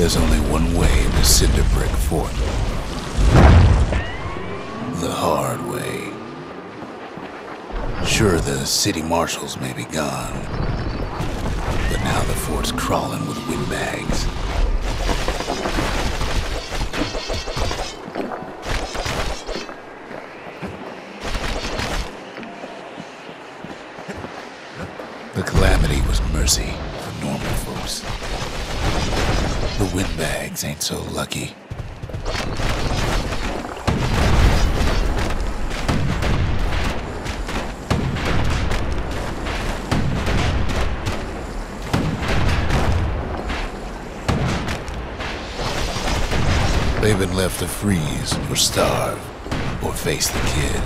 There's only one way to cinder brick fort. The hard way. Sure, the city marshals may be gone, but now the fort's crawling with windbags. The calamity was mercy for normal folks. The windbags ain't so lucky. They've been left to freeze or starve or face the kid.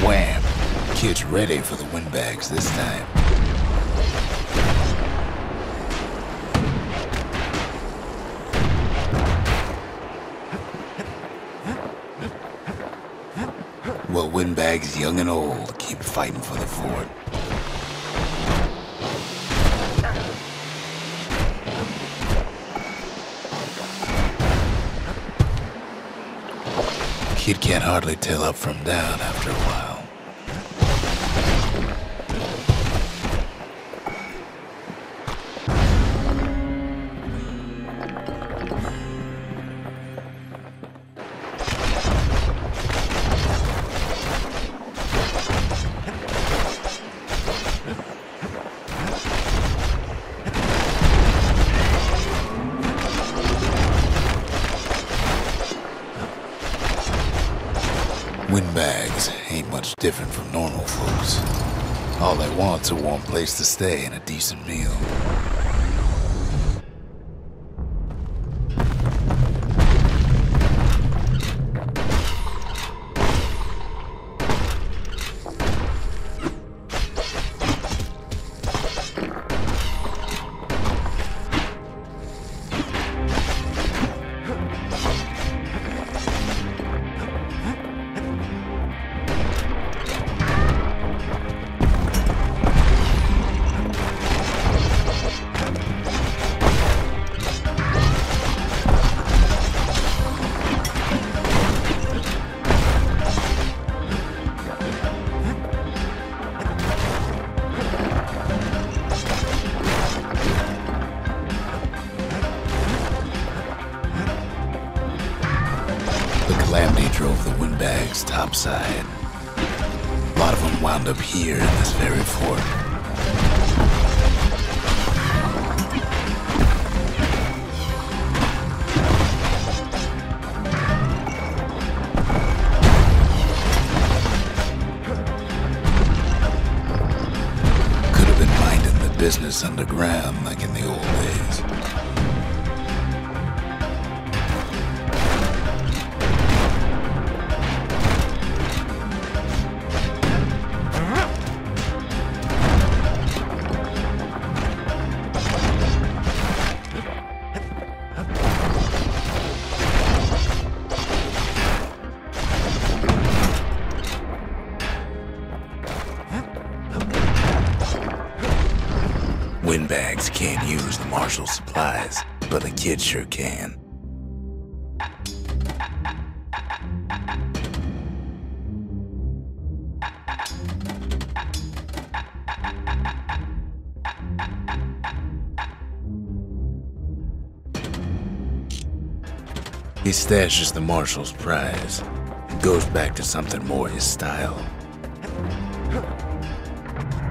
Wham! Kid's ready for the windbags this time. Well, windbags young and old keep fighting for the fort. Kid can't hardly tell up from down after a while. Windbags ain't much different from normal folks. All they want's a warm place to stay and a decent meal. Calamity drove the windbags topside. A lot of them wound up here in this very fort. Could have been minding the business underground like in the old days. Windbags can't use the marshal's supplies, but the kid sure can. He stashes the marshal's prize and goes back to something more his style.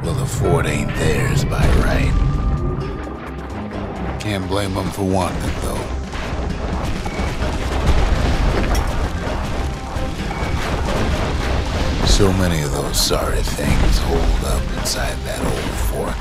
Well, the fort ain't theirs by right. Can't blame them for wanting it, though. So many of those sorry things hold up inside that old fort.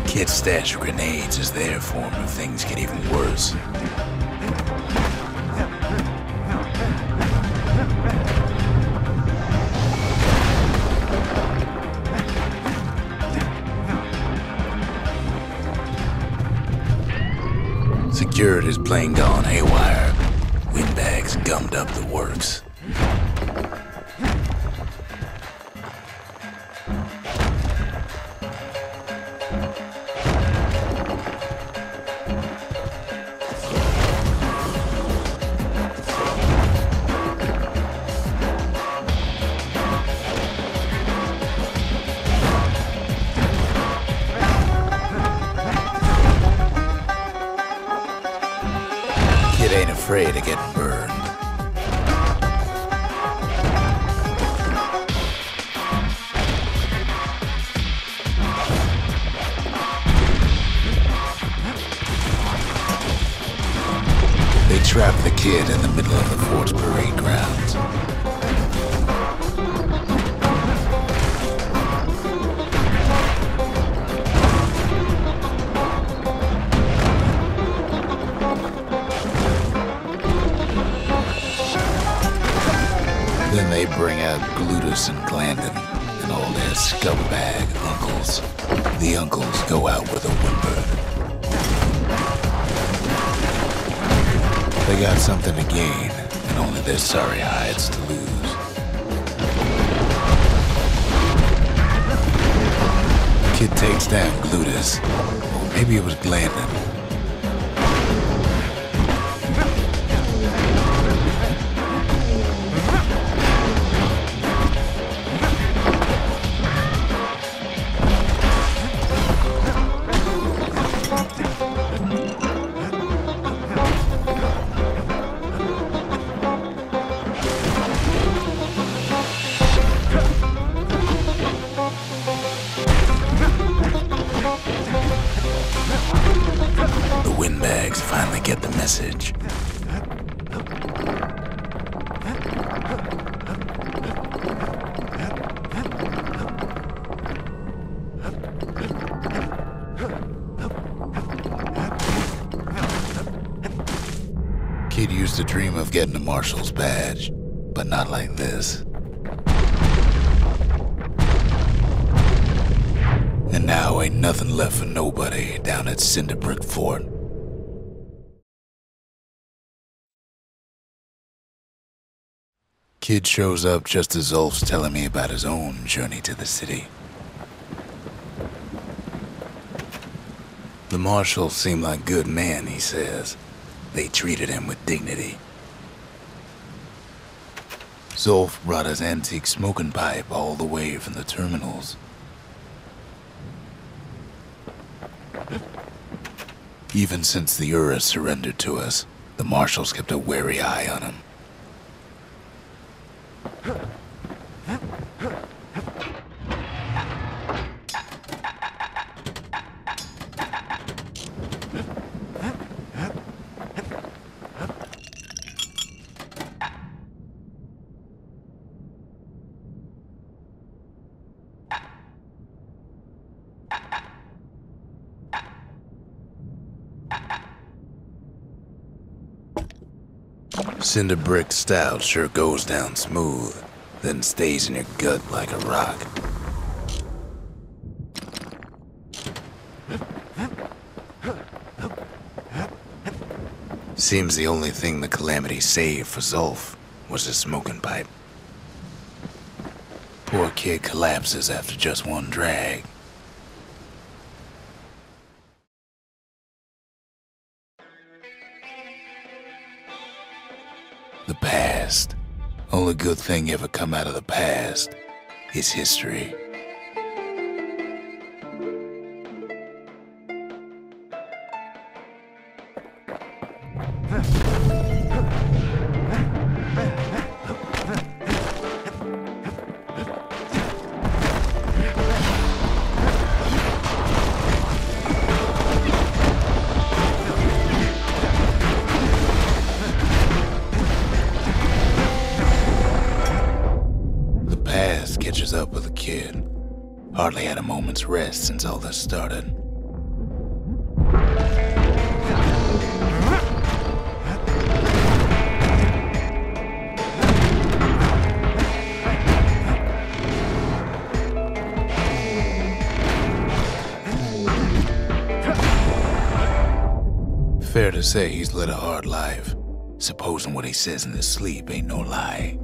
Kids stash grenades as their form if things get even worse. Security's plane gone haywire. Windbags gummed up the works. Ain't afraid of getting burned. They trap the kid in the middle of the fort's parade grounds. Then they bring out Glutus and Glandon and all their scumbag uncles. The uncles go out with a whimper. They got something to gain, and only their sorry hides to lose. Kid takes down Glutus, or maybe it was Glandon. Windbags finally get the message. Kid used to dream of getting a marshal's badge, but not like this. And now ain't nothing left for nobody down at Cinderbrick Fort. Kid shows up just as Ulf's telling me about his own journey to the city. The marshals seem like good men, he says. They treated him with dignity. Zolf brought his antique smoking pipe all the way from the terminals. Even since the Ura surrendered to us, the marshals kept a wary eye on him. Cinder brick stout sure goes down smooth, then stays in your gut like a rock. Seems the only thing the Calamity saved for Zolf was his smoking pipe. Poor kid collapses after just one drag. The past. Only good thing ever come out of the past is history. Catches up with the kid. Hardly had a moment's rest since all this started. Fair to say he's led a hard life, supposing what he says in his sleep ain't no lie.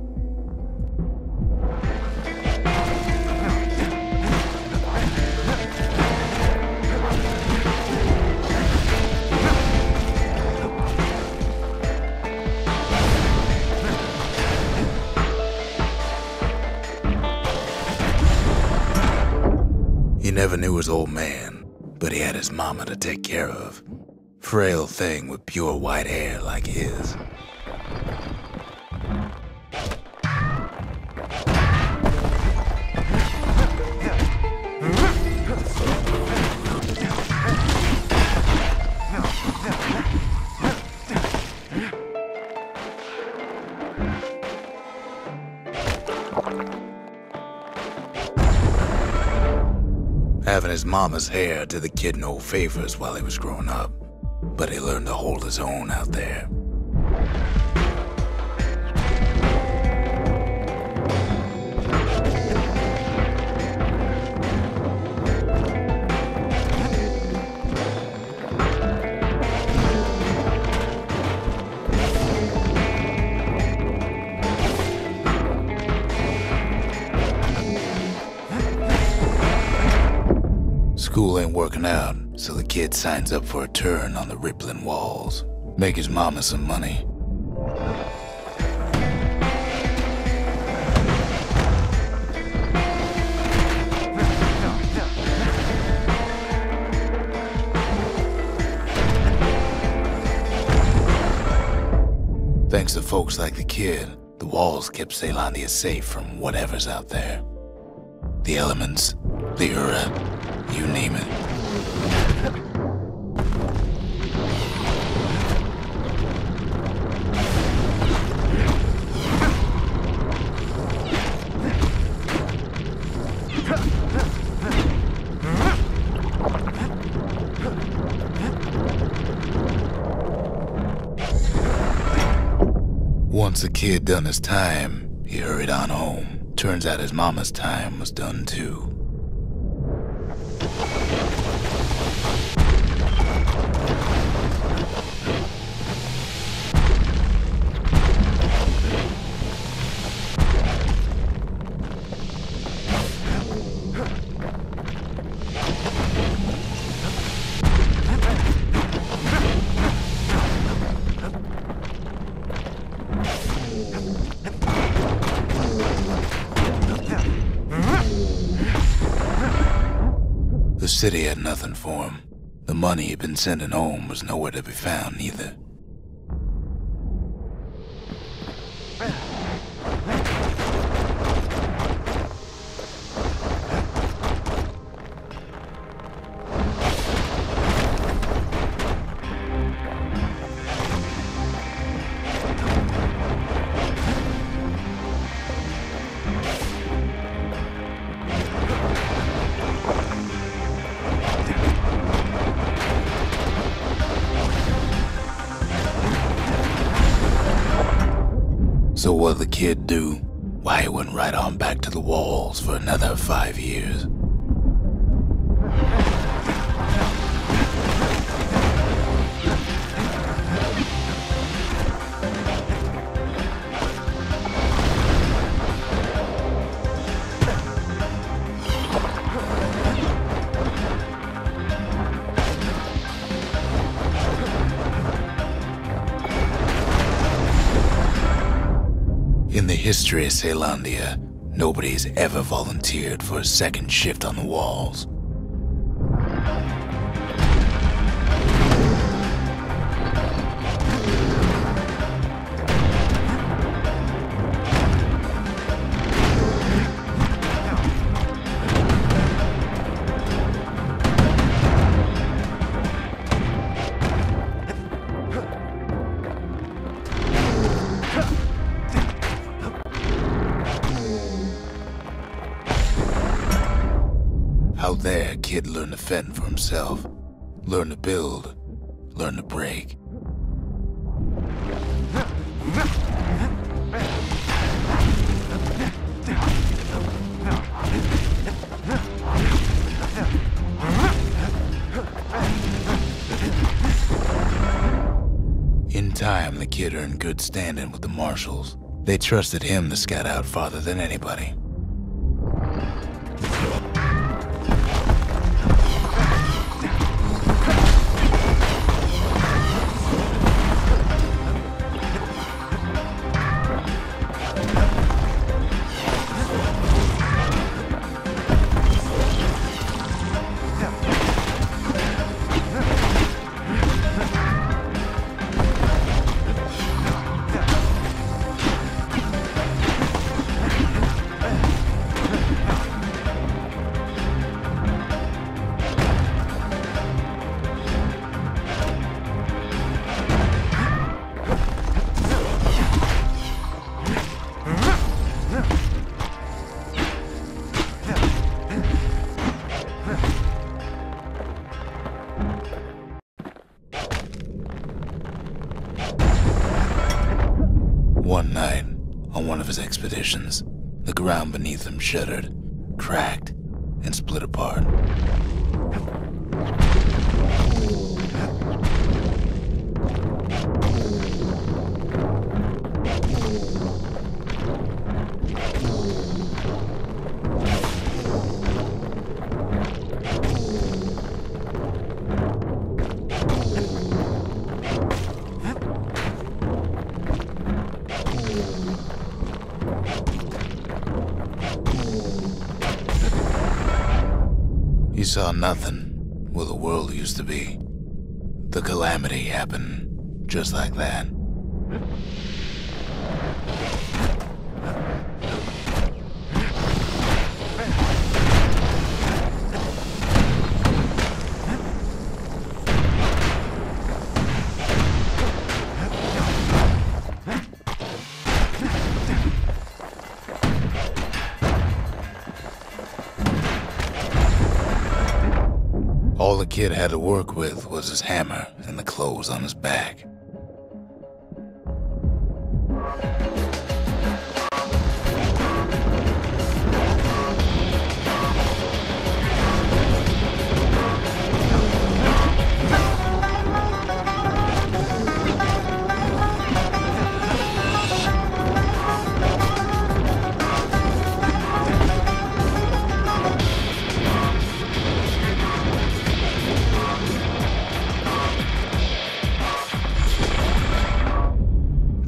He never knew his old man, but he had his mama to take care of. Frail thing with pure white hair like his. Having his mama's hair did the kid no favors while he was growing up, but he learned to hold his own out there. School ain't working out, so the kid signs up for a turn on the rippling walls. Make his mama some money. Thanks to folks like the kid, the walls kept Ceylondia safe from whatever's out there. The elements, the Ura, you name it. Once the kid done his time, he hurried on home. Turns out his mama's time was done too. city had nothing for him. The money he'd been sending home was nowhere to be found either. So what'd the kid do? Why, he went right on back to the walls for another 5 years. In the history of Caelondia, nobody's ever volunteered for a second shift on the walls. Out there, kid learned to fend for himself, learn to build, learn to break. In time, the kid earned good standing with the marshals. They trusted him to scout out farther than anybody. One night, on one of his expeditions, the ground beneath him shuddered, cracked, and split apart. He saw nothing where the world used to be. The calamity happened just like that. All the kid had to work with was his hammer and the clothes on his back.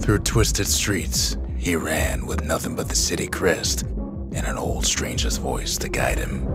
Through twisted streets, he ran with nothing but the city crest and an old stranger's voice to guide him.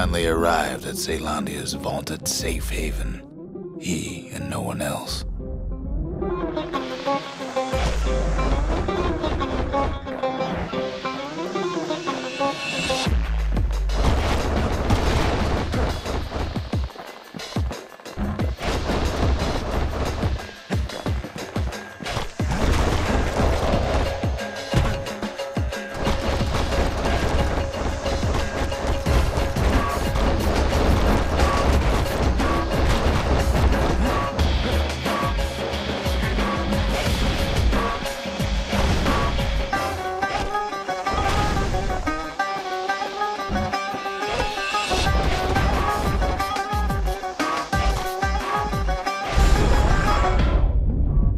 finally arrived at Zealandia's vaunted safe haven. He and no one else.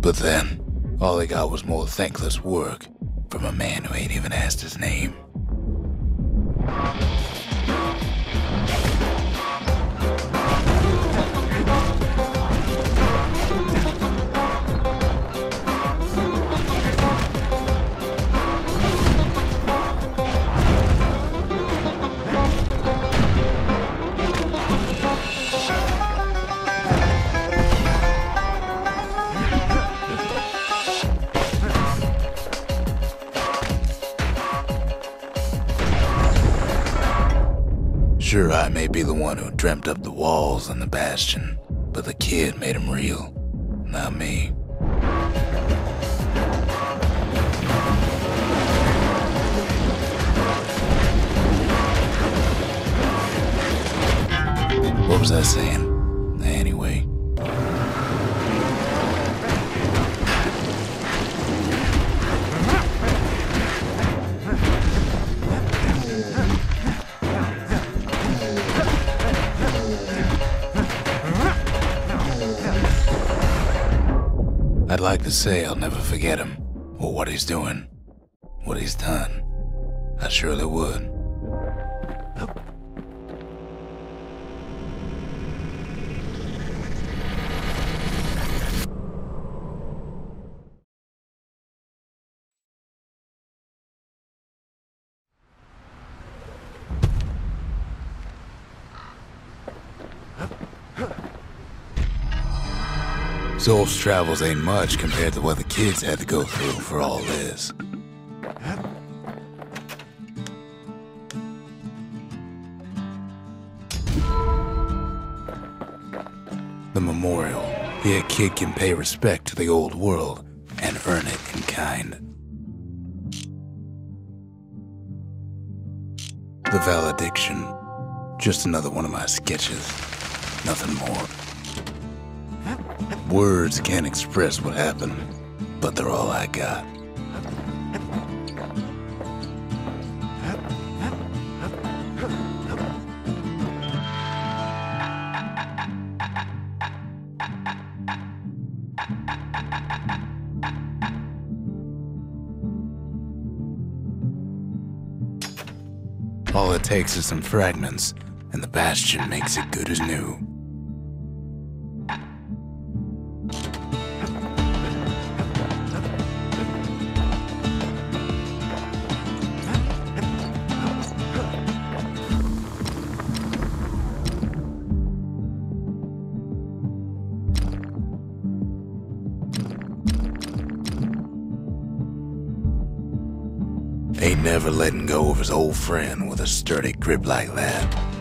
But then, all he got was more thankless work from a man who ain't even asked his name. Sure, I may be the one who dreamt up the walls and the Bastion, but the kid made them real, not me. What was I saying? Anyway. I'd like to say I'll never forget him, or what he's doing, what he's done. I surely would. Zolf's travels ain't much compared to what the kids had to go through for all this. The memorial. Here a kid can pay respect to the old world and earn it in kind. The valediction. Just another one of my sketches. Nothing more. Words can't express what happened, but they're all I got. All it takes is some fragments, and the Bastion makes it good as new. Ain't never letting go of his old friend with a sturdy grip like that.